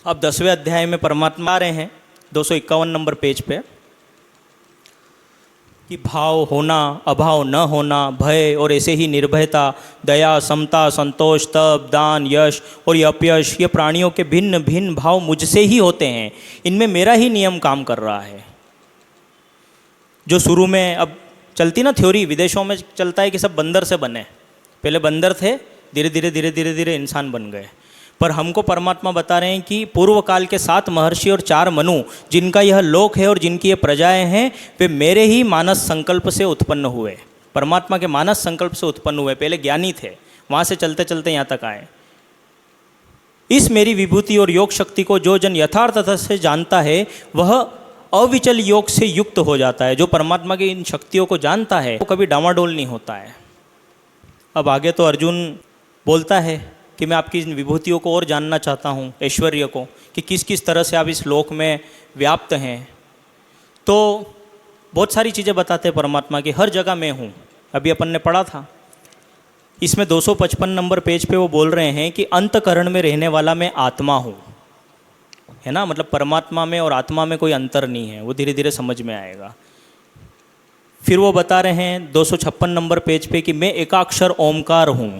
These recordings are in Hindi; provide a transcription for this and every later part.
अब 10वें अध्याय में परमात्मा आ रहे हैं 251 नंबर पेज पे कि भाव होना, अभाव न होना, भय और ऐसे ही निर्भयता, दया, समता, संतोष, तप, दान, यश और ये अपयश, ये प्राणियों के भिन्न भिन्न भाव मुझसे ही होते हैं। इनमें मेरा ही नियम काम कर रहा है। जो शुरू में अब चलती ना थ्योरी, विदेशों में चलता है कि सब बंदर से बने, पहले बंदर थे, धीरे धीरे इंसान बन गए। पर हमको परमात्मा बता रहे हैं कि पूर्व काल के 7 महर्षि और 4 मनु, जिनका यह लोक है और जिनकी ये प्रजाएं हैं, वे मेरे ही मानस संकल्प से उत्पन्न हुए, परमात्मा के मानस संकल्प से उत्पन्न हुए। पहले ज्ञानी थे, वहाँ से चलते चलते यहाँ तक आए। इस मेरी विभूति और योग शक्ति को जो जन यथार्थता से जानता है, वह अविचल योग से युक्त हो जाता है। जो परमात्मा की इन शक्तियों को जानता है वो कभी डामाडोल नहीं होता है। अब आगे तो अर्जुन बोलता है कि मैं आपकी इन विभूतियों को और जानना चाहता हूँ, ऐश्वर्य को, कि किस किस तरह से आप इस लोक में व्याप्त हैं। तो बहुत सारी चीज़ें बताते हैं परमात्मा की, हर जगह मैं हूँ। अभी अपन ने पढ़ा था, इसमें 255 नंबर पेज पे वो बोल रहे हैं कि अंतकरण में रहने वाला मैं आत्मा हूँ, है ना। मतलब परमात्मा में और आत्मा में कोई अंतर नहीं है, वो धीरे धीरे समझ में आएगा। फिर वो बता रहे हैं 256 नंबर पेज पे कि मैं एकाक्षर ओमकार हूँ।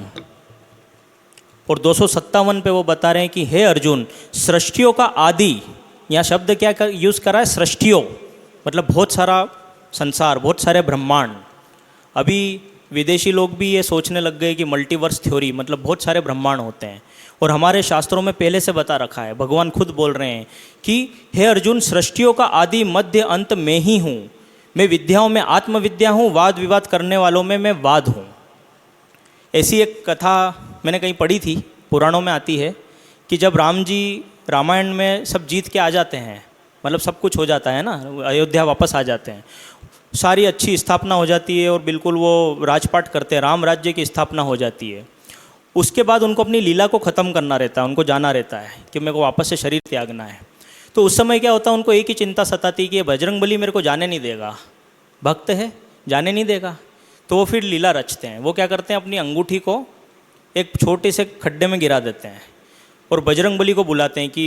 और 257 पे वो बता रहे हैं कि हे अर्जुन, सृष्टियों का आदि, यहाँ शब्द क्या यूज़ करा है, सृष्टियों, मतलब बहुत सारा संसार, बहुत सारे ब्रह्मांड। अभी विदेशी लोग भी ये सोचने लग गए कि मल्टीवर्स थ्योरी, मतलब बहुत सारे ब्रह्मांड होते हैं। और हमारे शास्त्रों में पहले से बता रखा है, भगवान खुद बोल रहे हैं कि हे अर्जुन, सृष्टियों का आदि मध्य अंत मैं ही हूँ। मैं विद्याओं में आत्मविद्या हूँ, वाद विवाद करने वालों में मैं वाद हूँ। ऐसी एक कथा मैंने कहीं पढ़ी थी, पुराणों में आती है कि जब राम जी रामायण में सब जीत के आ जाते हैं, मतलब सब कुछ हो जाता है ना, अयोध्या वापस आ जाते हैं, सारी अच्छी स्थापना हो जाती है और बिल्कुल वो राजपाट करते हैं, राम राज्य की स्थापना हो जाती है। उसके बाद उनको अपनी लीला को ख़त्म करना रहता है, उनको जाना रहता है कि मेरे को वापस से शरीर त्यागना है। तो उस समय क्या होता है, उनको एक ही चिंता सताती कि ये बजरंगबली मेरे को जाने नहीं देगा, भक्त है, जाने नहीं देगा। तो वो फिर लीला रचते हैं। वो क्या करते हैं, अपनी अंगूठी को एक छोटे से खड्डे में गिरा देते हैं और बजरंगबली को बुलाते हैं कि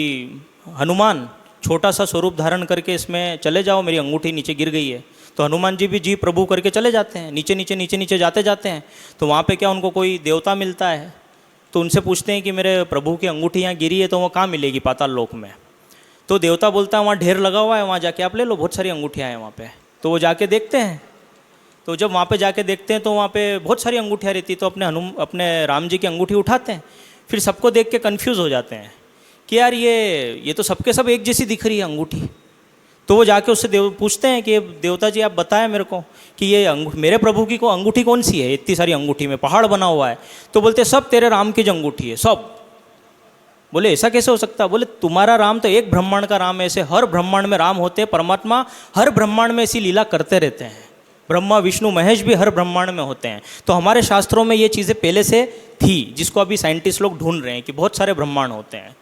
हनुमान, छोटा सा स्वरूप धारण करके इसमें चले जाओ, मेरी अंगूठी नीचे गिर गई है। तो हनुमान जी भी जी प्रभु करके चले जाते हैं, नीचे नीचे नीचे नीचे जाते हैं। तो वहाँ पे क्या उनको कोई देवता मिलता है, तो उनसे पूछते हैं कि मेरे प्रभु की अंगूठी यहाँ गिरी है, तो वो कहाँ मिलेगी, पाताल लोक में। तो देवता बोलता है वहाँ ढेर लगा हुआ है, वहाँ जाके आप ले लो, बहुत सारी अंगूठियाँ हैं वहाँ पे। तो वो जाके देखते हैं, तो जब वहाँ पे जाके देखते हैं तो वहाँ पे बहुत सारी अंगूठियाँ रहती, तो अपने राम जी की अंगूठी उठाते हैं। फिर सबको देख के कन्फ्यूज़ हो जाते हैं कि यार ये तो सबके सब एक जैसी दिख रही है अंगूठी। तो वो जाके उससे पूछते हैं कि देवता जी आप बताएं मेरे को कि ये मेरे प्रभु की को अंगूठी कौन सी है, इतनी सारी अंगूठी में पहाड़ बना हुआ है। तो बोलते सब तेरे राम की जो अंगूठी है सब। बोले ऐसा कैसे हो सकता है? बोले तुम्हारा राम तो एक ब्रह्मांड का राम है, ऐसे हर ब्रह्मांड में राम होते हैं, परमात्मा हर ब्रह्मांड में ऐसी लीला करते रहते हैं। ब्रह्मा विष्णु महेश भी हर ब्रह्मांड में होते हैं। तो हमारे शास्त्रों में ये चीज़ें पहले से थी, जिसको अभी साइंटिस्ट लोग ढूंढ रहे हैं कि बहुत सारे ब्रह्मांड होते हैं।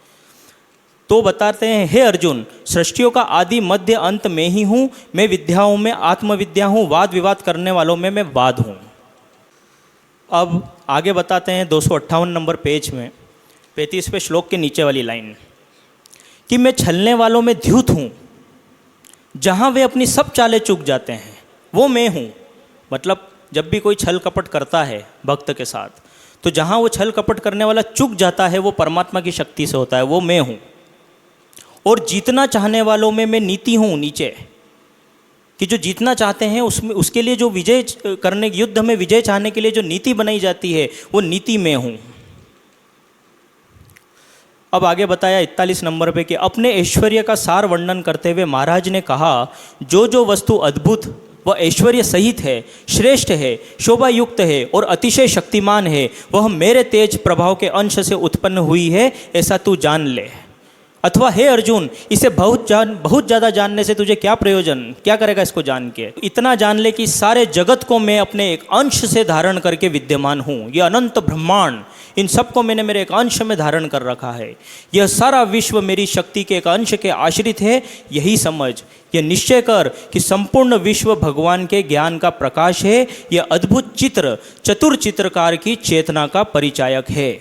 तो बताते हैं हे अर्जुन, सृष्टियों का आदि मध्य अंत मैं ही हूँ। मैं विद्याओं में आत्मविद्या हूँ, वाद विवाद करने वालों में मैं वाद हूँ। अब आगे बताते हैं 258 नंबर पेज में 35वें श्लोक के नीचे वाली लाइन कि मैं छलने वालों में द्युत हूँ, जहाँ वे अपनी सब चालें चूक जाते हैं वो मैं हूँ। मतलब जब भी कोई छल कपट करता है भक्त के साथ, तो जहाँ वो छल कपट करने वाला चूक जाता है वो परमात्मा की शक्ति से होता है, वो मैं हूँ। और जीतना चाहने वालों में मैं नीति हूँ, नीचे, कि जो जीतना चाहते हैं उसमें, उसके लिए जो विजय करने, युद्ध में विजय चाहने के लिए जो नीति बनाई जाती है वो नीति में हूँ। अब आगे बताया 41 नंबर पे कि अपने ऐश्वर्य का सार वर्णन करते हुए महाराज ने कहा, जो जो वस्तु अद्भुत व ऐश्वर्य सहित है, श्रेष्ठ है, शोभा युक्त है और अतिशय शक्तिमान है, वह मेरे तेज प्रभाव के अंश से उत्पन्न हुई है, ऐसा तू जान ले। अथवा हे अर्जुन, इसे बहुत ज़्यादा जानने से तुझे क्या प्रयोजन, क्या करेगा इसको जान के? इतना जान ले कि सारे जगत को मैं अपने एक अंश से धारण करके विद्यमान हूँ। यह अनंत ब्रह्मांड, इन सबको मैंने मेरे एक अंश में धारण कर रखा है। यह सारा विश्व मेरी शक्ति के एक अंश के आश्रित है, यही समझ। यह निश्चय कर कि संपूर्ण विश्व भगवान के ज्ञान का प्रकाश है। यह अद्भुत चित्र चतुर चित्रकार की चेतना का परिचायक है।